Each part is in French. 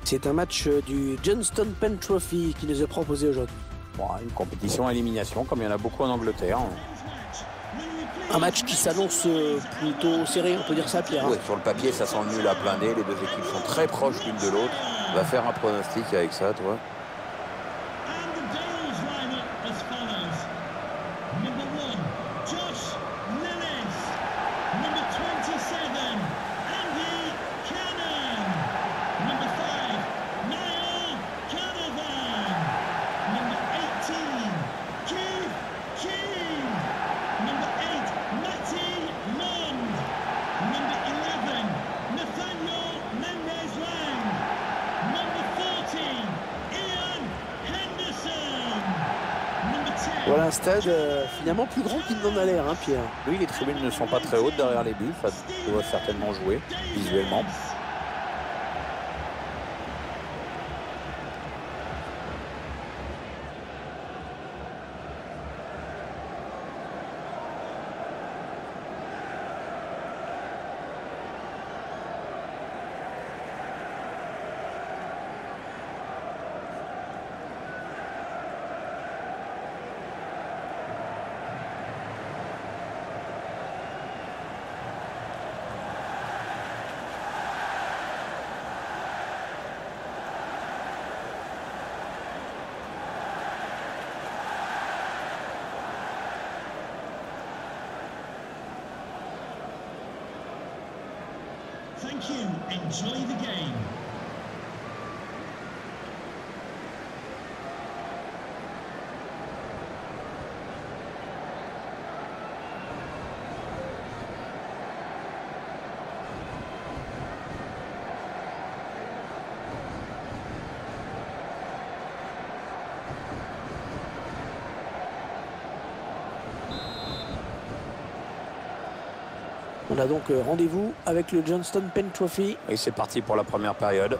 C'est un match du Johnston Pen Trophy qui nous est proposé aujourd'hui. Bon, une compétition à élimination comme il y en a beaucoup en Angleterre. Un match qui s'annonce plutôt serré, on peut dire ça, Pierre. Oui, sur le papier, ça sent le nul à plein nez. Les deux équipes sont très proches l'une de l'autre. Va faire un pronostic avec ça, toi. Voilà un stade finalement plus grand qu'il n'en a l'air, hein, Pierre. Oui, les tribunes ne sont pas très hautes derrière les buts. Ça doit certainement jouer visuellement. Thank you. Enjoy the game. On a donc rendez-vous avec le Johnston Pen Trophy. Et c'est parti pour la première période.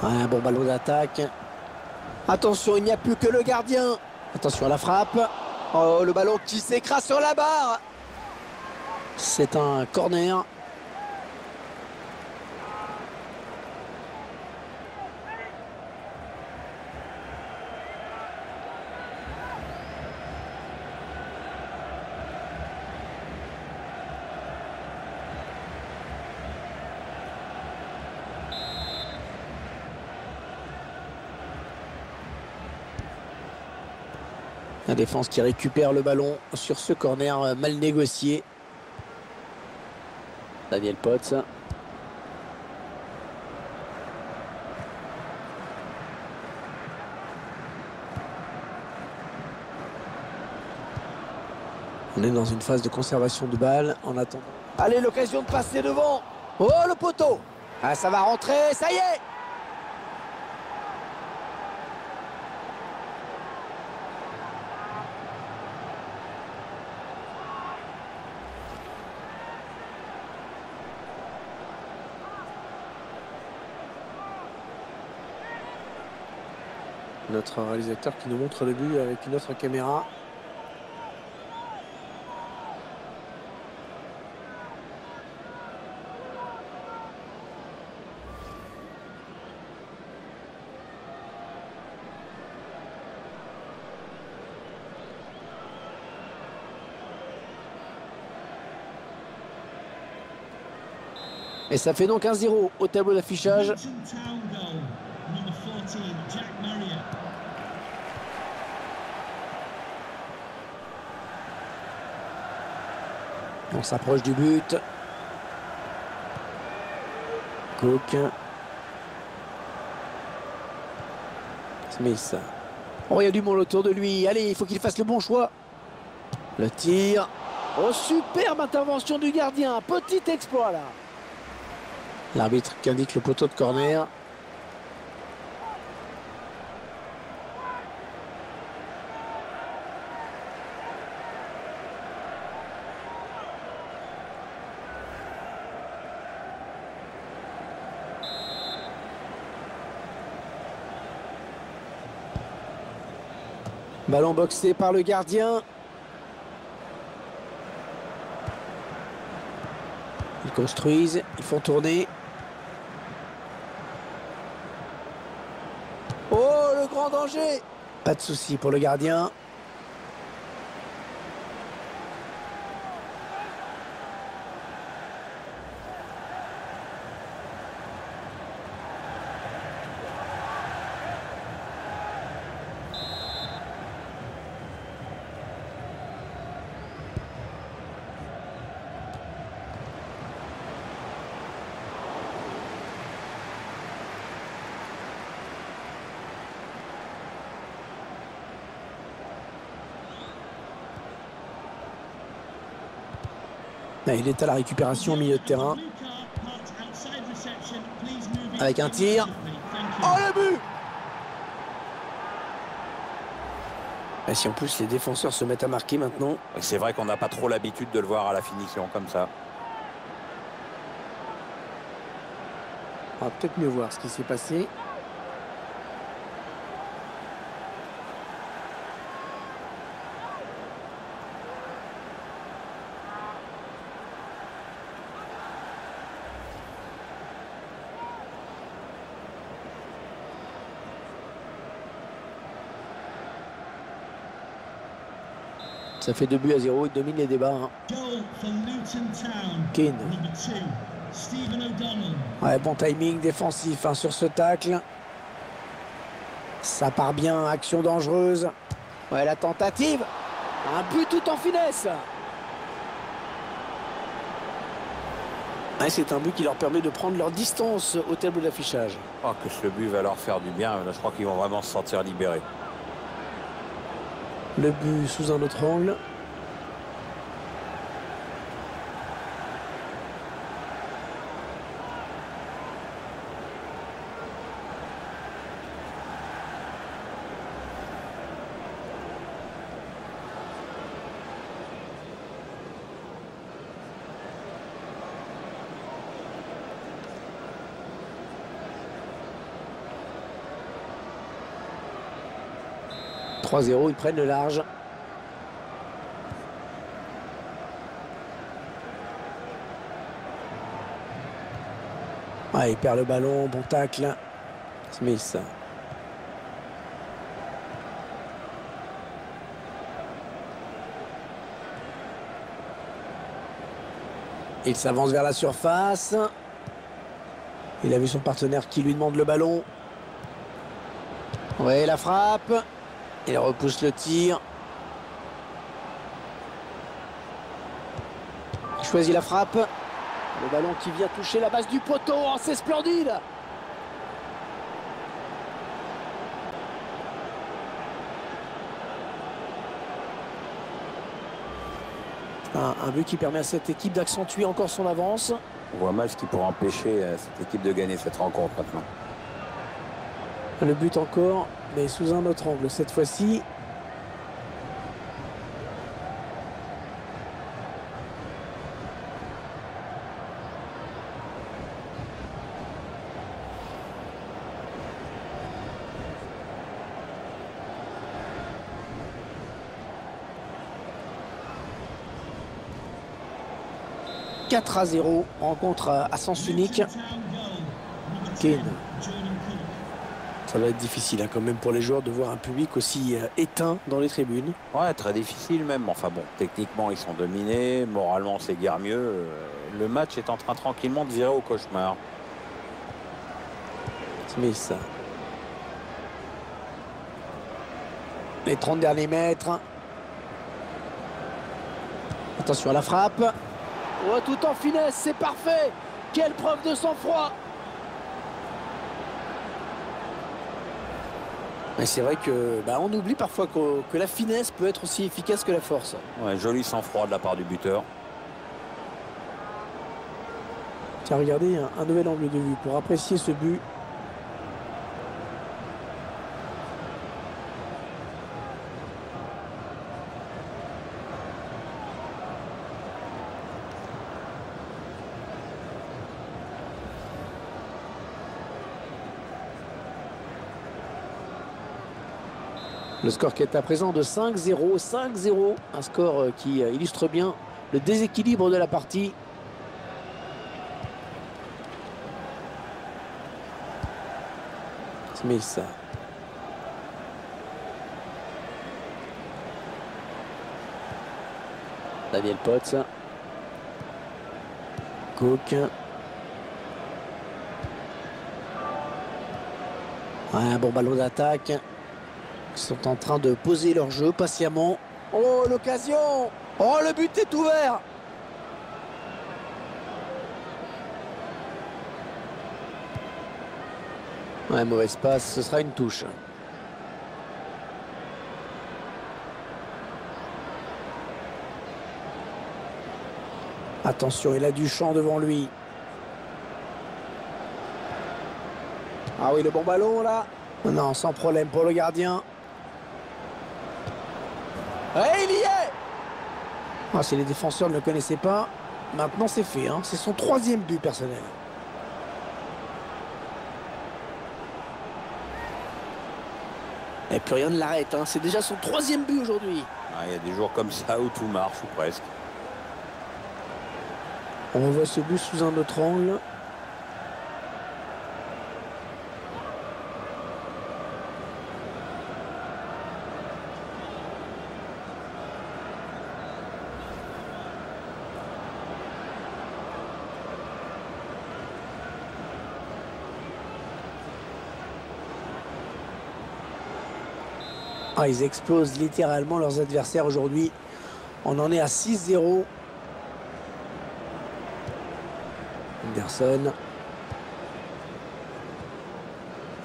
Un bon ballon d'attaque. Attention, il n'y a plus que le gardien. Attention à la frappe. Oh, le ballon qui s'écrase sur la barre. C'est un corner. La défense qui récupère le ballon sur ce corner mal négocié. Daniel Potts. On est dans une phase de conservation de balle en attendant. Allez, l'occasion de passer devant. Oh, le poteau. Ah, ça va rentrer, ça y est. Notre réalisateur qui nous montre le but avec une autre caméra. Et ça fait donc 1-0 au tableau d'affichage. On s'approche du but. Cook. Smith. Oh, il y a du monde autour de lui. Allez, il faut qu'il fasse le bon choix. Le tir. Oh, superbe intervention du gardien. Petit exploit là. L'arbitre qui indique le poteau de corner. Ballon boxé par le gardien. Ils construisent, ils font tourner. Oh, le grand danger! Pas de souci pour le gardien. Il est à la récupération au milieu de terrain. Avec un tir. Oh, le but! Et si en plus les défenseurs se mettent à marquer maintenant. C'est vrai qu'on n'a pas trop l'habitude de le voir à la finition comme ça. On va peut-être mieux voir ce qui s'est passé. Ça fait 2-0, il domine les débats. Hein. Keane. Ouais, bon timing défensif hein, sur ce tacle. Ça part bien, action dangereuse. Ouais, la tentative. Un but tout en finesse. Ouais, c'est un but qui leur permet de prendre leur distance au tableau d'affichage. Je crois que ce but va leur faire du bien. Là, je crois qu'ils vont vraiment se sentir libérés. Le but sous un autre angle. « 3-0, ils prennent le large. Ouais, il perd le ballon, bon tacle. Smith. Il s'avance vers la surface. Il a vu son partenaire qui lui demande le ballon. Ouais, la frappe. Il repousse le tir. Il choisit la frappe. Le ballon qui vient toucher la base du poteau. Oh, c'est splendide. Un but qui permet à cette équipe d'accentuer encore son avance. On voit mal ce qui pourrait empêcher cette équipe de gagner cette rencontre maintenant. Le but encore, mais sous un autre angle cette fois-ci. « 4-0, rencontre à sens unique. Keane. Ça va être difficile hein, quand même pour les joueurs de voir un public aussi éteint dans les tribunes. Ouais, très difficile même. Enfin bon, techniquement ils sont dominés, moralement c'est guère mieux. Le match est en train tranquillement de virer au cauchemar. Smith. Les 30 derniers mètres. Attention à la frappe. Oh, tout en finesse, c'est parfait. Quelle preuve de sang-froid. Mais c'est vrai que on oublie parfois que la finesse peut être aussi efficace que la force. Ouais, joli sang-froid de la part du buteur. Tiens, regardez un nouvel angle de vue pour apprécier ce but. Le Le score qui est à présent de 5-0. 5-0. Un score qui illustre bien le déséquilibre de la partie. Smith. Daniel Potts. Cook. Un bon ballon d'attaque. Ils sont en train de poser leur jeu patiemment. Oh, l'occasion! Oh, le but est ouvert! Ouais, mauvaise passe, ce sera une touche. Attention, il a du champ devant lui. Ah oui, le bon ballon là. Non, sans problème pour le gardien. Et il y est! Ah, si les défenseurs ne le connaissaient pas, maintenant c'est fait. Hein. C'est son 3e but personnel. Et plus rien ne l'arrête. Hein. C'est déjà son 3e but aujourd'hui. Ah, il y a des jours comme ça où tout marche, ou presque. On voit ce but sous un autre angle. Ah, ils explosent littéralement leurs adversaires aujourd'hui. On en est à 6-0. Anderson.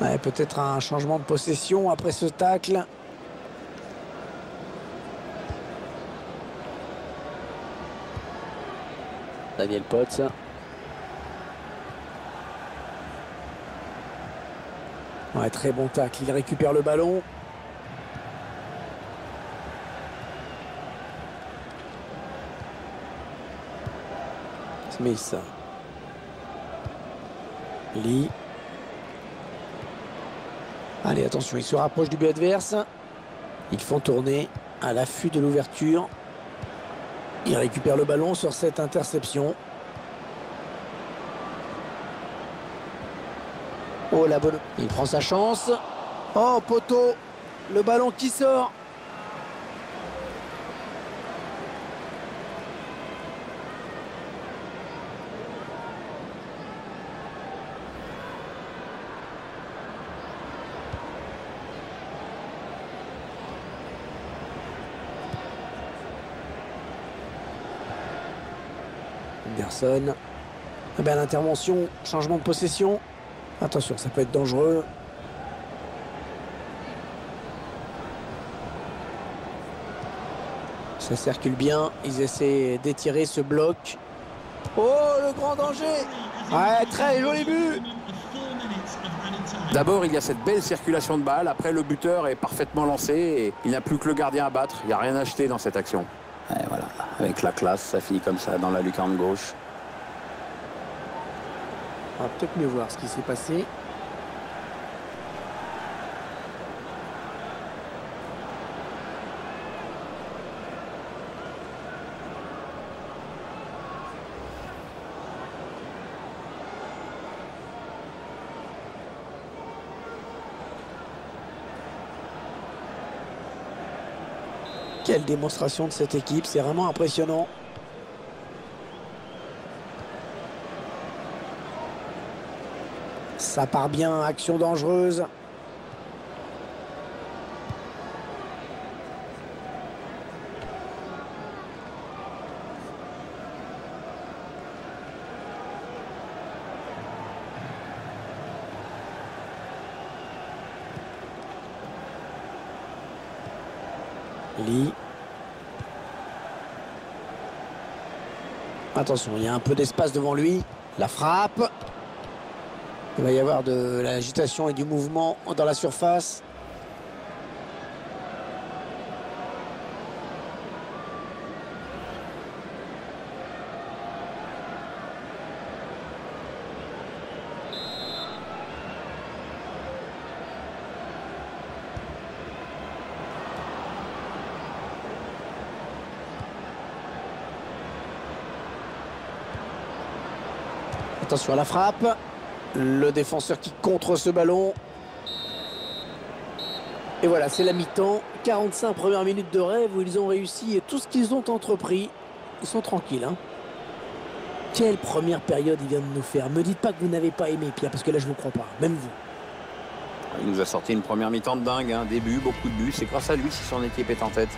Ouais, peut-être un changement de possession après ce tacle. Daniel Potts. Ouais, très bon tacle. Il récupère le ballon. Smith. Lee. Allez, attention, il se rapproche du but adverse. Ils font tourner à l'affût de l'ouverture. Il récupère le ballon sur cette interception. Oh, la bonne. Il prend sa chance. Oh, poteau. Le ballon qui sort. Anderson. Eh bien, l'intervention, changement de possession. Attention, ça peut être dangereux. Ça circule bien. Ils essaient d'étirer ce bloc. Oh, le grand danger! Ouais, très joli but! D'abord, il y a cette belle circulation de balle. Après, le buteur est parfaitement lancé et il n'a plus que le gardien à battre. Il n'y a rien à acheter dans cette action. Et voilà, avec la classe, ça finit comme ça dans la lucarne gauche. On va peut-être mieux voir ce qui s'est passé. Quelle démonstration de cette équipe, c'est vraiment impressionnant. Ça part bien, action dangereuse. Lee. Attention, il y a un peu d'espace devant lui. La frappe. Il va y avoir de l'agitation et du mouvement dans la surface. Attention à la frappe. Le défenseur qui contre ce ballon. Et voilà, c'est la mi-temps. 45 premières minutes de rêve où ils ont réussi et tout ce qu'ils ont entrepris. Ils sont tranquilles. Hein. Quelle première période il vient de nous faire. Me dites pas que vous n'avez pas aimé, Pierre, parce que là, je ne vous crois pas. Même vous. Il nous a sorti une première mi-temps de dingue. Hein. Des buts, beaucoup de buts. C'est grâce à lui si son équipe est en tête.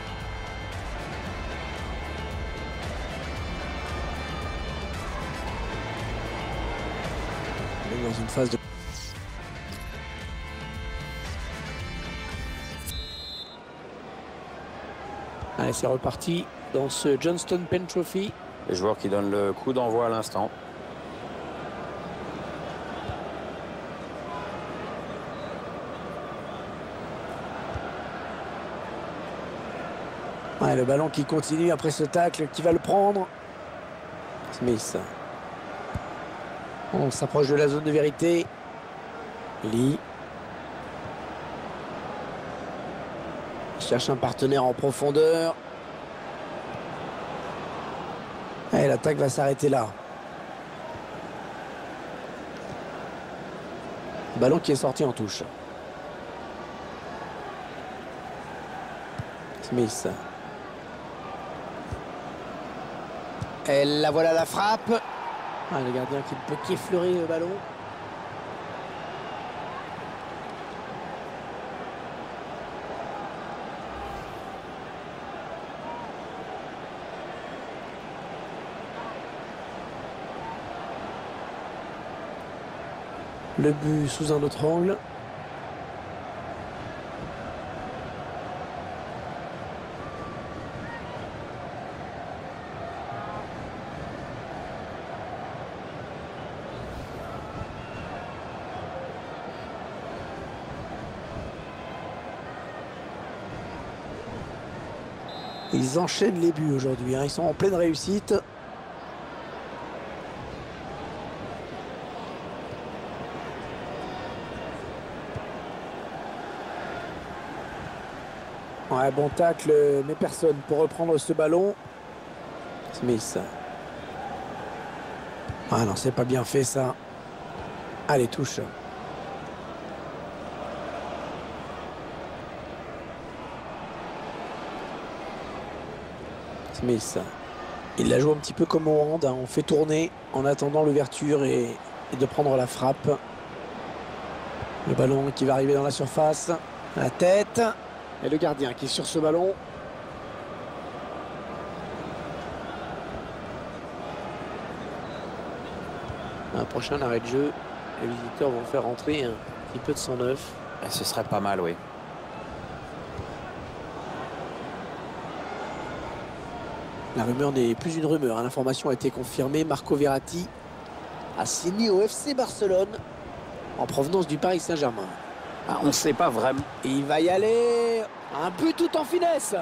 On est dans une phase de... Allez, c'est reparti dans ce Johnston Pen Trophy. Les joueurs qui donnent le coup d'envoi à l'instant. Ouais, le ballon qui continue après ce tacle, qui va le prendre. Smith. On s'approche de la zone de vérité. Lee. Il cherche un partenaire en profondeur. Et l'attaque va s'arrêter là. Ballon qui est sorti en touche. Smith. Et la voilà la frappe. Ah, le gardien qui ne peut qu'effleurer le ballon. Le but sous un autre angle. Ils enchaînent les buts aujourd'hui, hein. Ils sont en pleine réussite. Ouais, bon tacle, mais personne pour reprendre ce ballon. Smith. Ah non, c'est pas bien fait ça. Allez, touche. Smith. Il la joue un petit peu comme au hand, hein. On fait tourner en attendant l'ouverture et de prendre la frappe. Le ballon qui va arriver dans la surface. La tête. Et le gardien qui est sur ce ballon. Un prochain arrêt de jeu. Les visiteurs vont faire rentrer un petit peu de sang neuf. Et ce serait pas mal, oui. La rumeur n'est plus une rumeur, hein. L'information a été confirmée. Marco Verratti a signé au FC Barcelone en provenance du Paris Saint-Germain. Ah, on ne sait pas vraiment. Et il va y aller. Un but tout en finesse.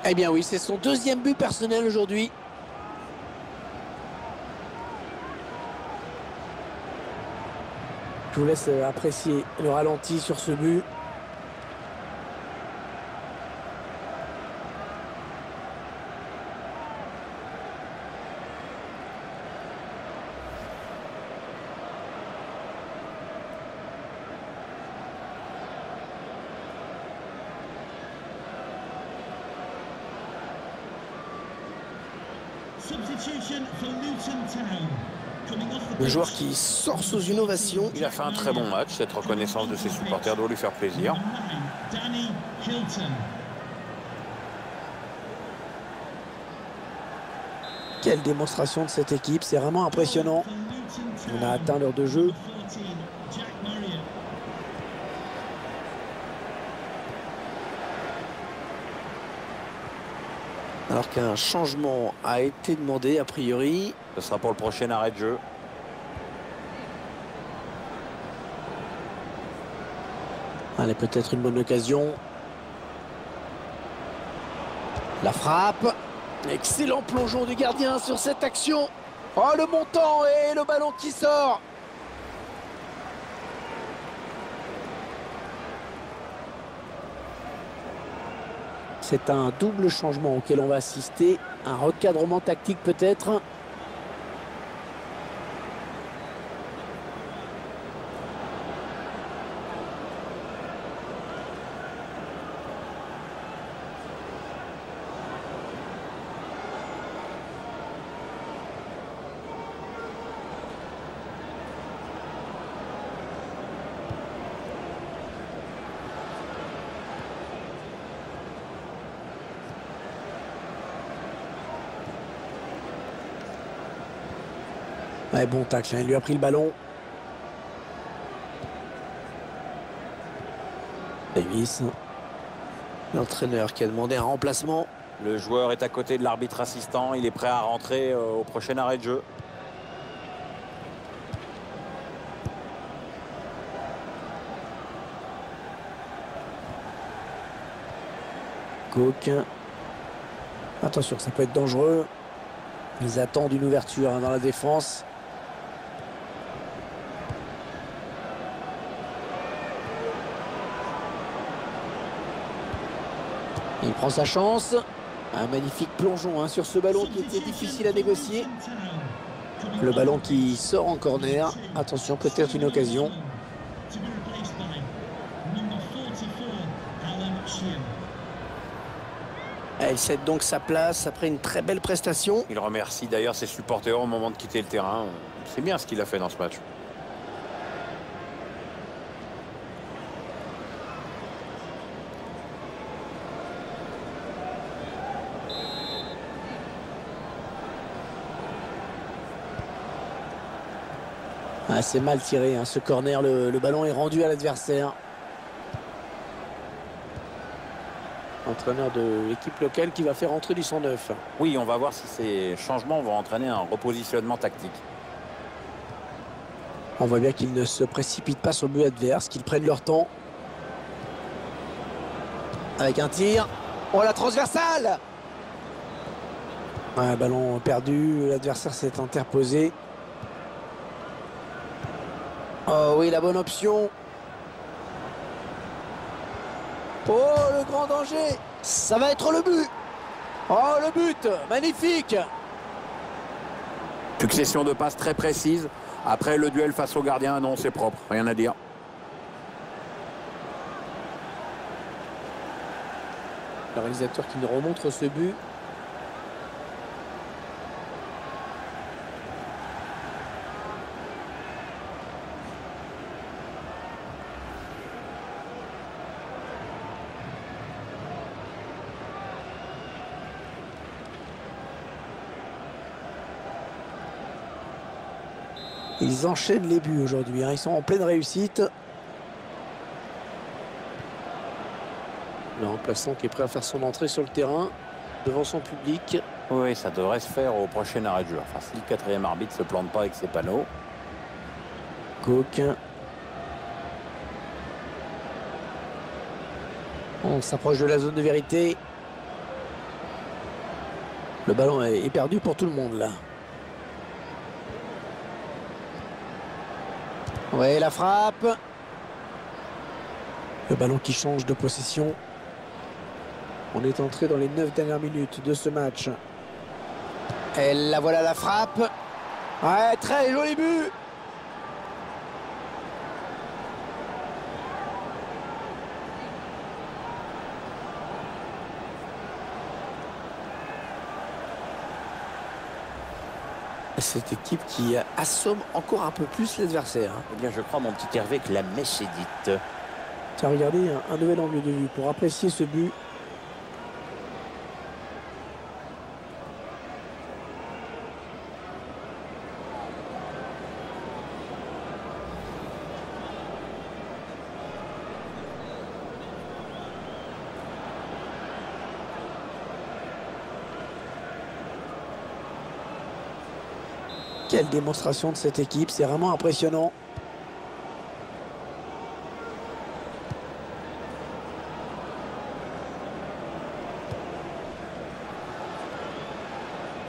Eh bien oui, c'est son deuxième but personnel aujourd'hui. Je vous laisse apprécier le ralenti sur ce but. Substitution for Luton Town. Le joueur qui sort sous une ovation. Il a fait un très bon match. Cette reconnaissance de ses supporters doit lui faire plaisir. Danny Hilton. Quelle démonstration de cette équipe, c'est vraiment impressionnant. On a atteint l'heure de jeu. Alors qu'un changement a été demandé a priori. Ce sera pour le prochain arrêt de jeu. Allez, peut-être une bonne occasion. La frappe. Excellent plongeon du gardien sur cette action. Oh, le montant et le ballon qui sort. C'est un double changement auquel on va assister. Un recadrement tactique peut-être. Ouais, bon tacle, hein. Il lui a pris le ballon. Davis. L'entraîneur qui a demandé un remplacement. Le joueur est à côté de l'arbitre assistant. Il est prêt à rentrer au prochain arrêt de jeu. Cook. Attention, ça peut être dangereux. Ils attendent une ouverture, hein, dans la défense. Il prend sa chance. Un magnifique plongeon, hein, sur ce ballon qui était difficile à négocier. Le ballon qui sort en corner. Attention, peut-être une occasion. Elle cède donc sa place après une très belle prestation. Il remercie d'ailleurs ses supporters au moment de quitter le terrain. C'est bien ce qu'il a fait dans ce match. Ah, c'est mal tiré, hein, ce corner. Le ballon est rendu à l'adversaire. Entraîneur de l'équipe locale qui va faire entrer du 109. Oui, on va voir si ces changements vont entraîner un repositionnement tactique. On voit bien qu'ils ne se précipitent pas sur le but adverse, qu'ils prennent leur temps. Avec un tir. Oh, la transversale! Ouais, ballon perdu, l'adversaire s'est interposé. Oh oui, la bonne option. Oh, le grand danger. Ça va être le but. Oh, le but, magnifique. Succession de passes très précises. Après le duel face au gardien, non, c'est propre, rien à dire. Le réalisateur qui nous remontre ce but. Ils enchaînent les buts aujourd'hui, hein. Ils sont en pleine réussite. Le remplaçant qui est prêt à faire son entrée sur le terrain devant son public. Oui, ça devrait se faire au prochain arrêt de jeu. Enfin, si le quatrième arbitre ne se plante pas avec ses panneaux. Cook. On s'approche de la zone de vérité. Le ballon est perdu pour tout le monde là. Ouais, la frappe. Le ballon qui change de possession. On est entré dans les 9 dernières minutes de ce match. Et la voilà, la frappe. Ouais, très joli but. Cette équipe qui assomme encore un peu plus l'adversaire. Eh bien, je crois, mon petit Hervé, que la messe est dite. Tiens, regardez, un nouvel angle de vue pour apprécier ce but. Quelle démonstration de cette équipe, c'est vraiment impressionnant.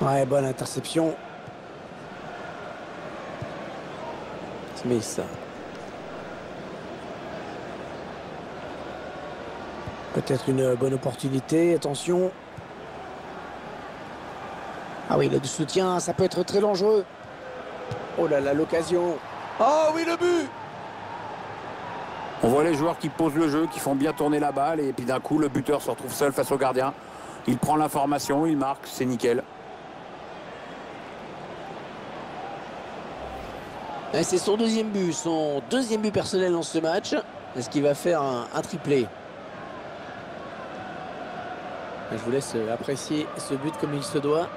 Ouais, bonne interception. Smith. Peut-être une bonne opportunité, attention. Ah oui, le soutien, ça peut être très dangereux. Oh là là, l'occasion. Oh oui, le but! On voit les joueurs qui posent le jeu, qui font bien tourner la balle, et puis d'un coup, le buteur se retrouve seul face au gardien. Il prend l'information, il marque, c'est nickel. Et c'est son deuxième but personnel dans ce match. Est-ce qu'il va faire un triplé? Je vous laisse apprécier ce but comme il se doit.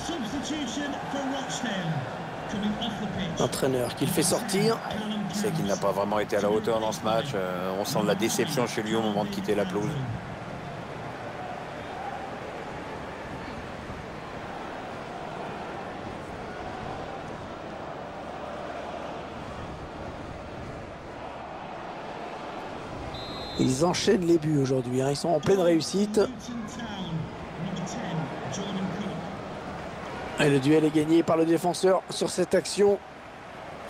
Substitution for Rochdale. Coming off the pitch. L'entraîneur qui le fait sortir. Il sait qu'il n'a pas vraiment été à la hauteur dans ce match. On sent de la déception chez lui au moment de quitter la pelouse. Ils enchaînent les buts aujourd'hui. Ils sont en pleine réussite. Luton Town. Number 10, Jordan Cook. Et le duel est gagné par le défenseur sur cette action.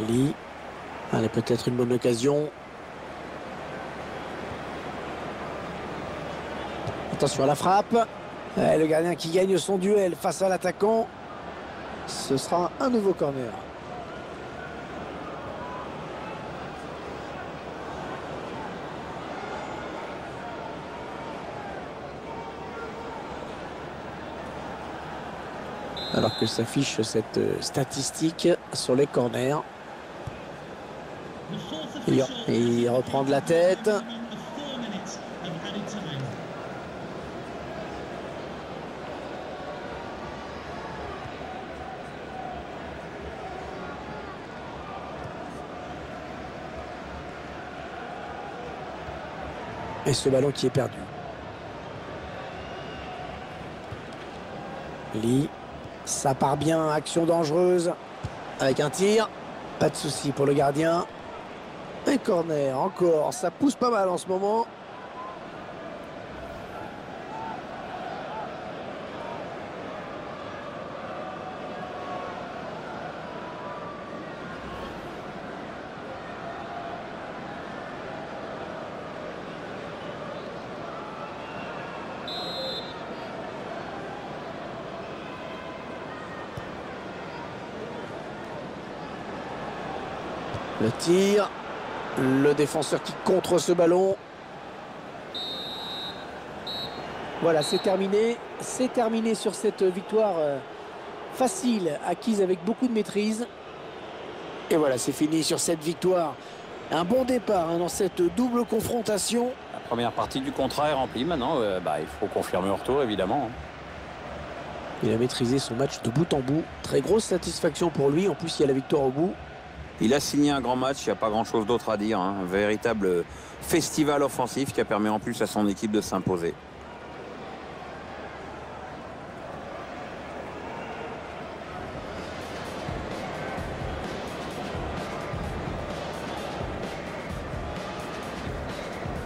Lee. Allez, peut-être une bonne occasion. Attention à la frappe. Et le gardien qui gagne son duel face à l'attaquant. Ce sera un nouveau corner. Alors que s'affiche cette statistique sur les corners. The fourth Il, official. il reprend de la tête. Of 4 minutes of added time. Et ce ballon qui est perdu. Lee. Ça part bien, action dangereuse. Avec un tir. Pas de souci pour le gardien. Un corner encore. Ça pousse pas mal en ce moment. Le tir. Le défenseur qui contre ce ballon. Voilà, c'est terminé. C'est terminé sur cette victoire facile, acquise avec beaucoup de maîtrise. Et voilà, c'est fini sur cette victoire. Un bon départ dans cette double confrontation. La première partie du contrat est remplie. Maintenant, il faut confirmer au retour, évidemment. Il a maîtrisé son match de bout en bout. Très grosse satisfaction pour lui. En plus, il y a la victoire au bout. Il a signé un grand match, il n'y a pas grand-chose d'autre à dire. Un véritable festival offensif qui a permis en plus à son équipe de s'imposer.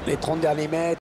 Les 30 derniers mètres.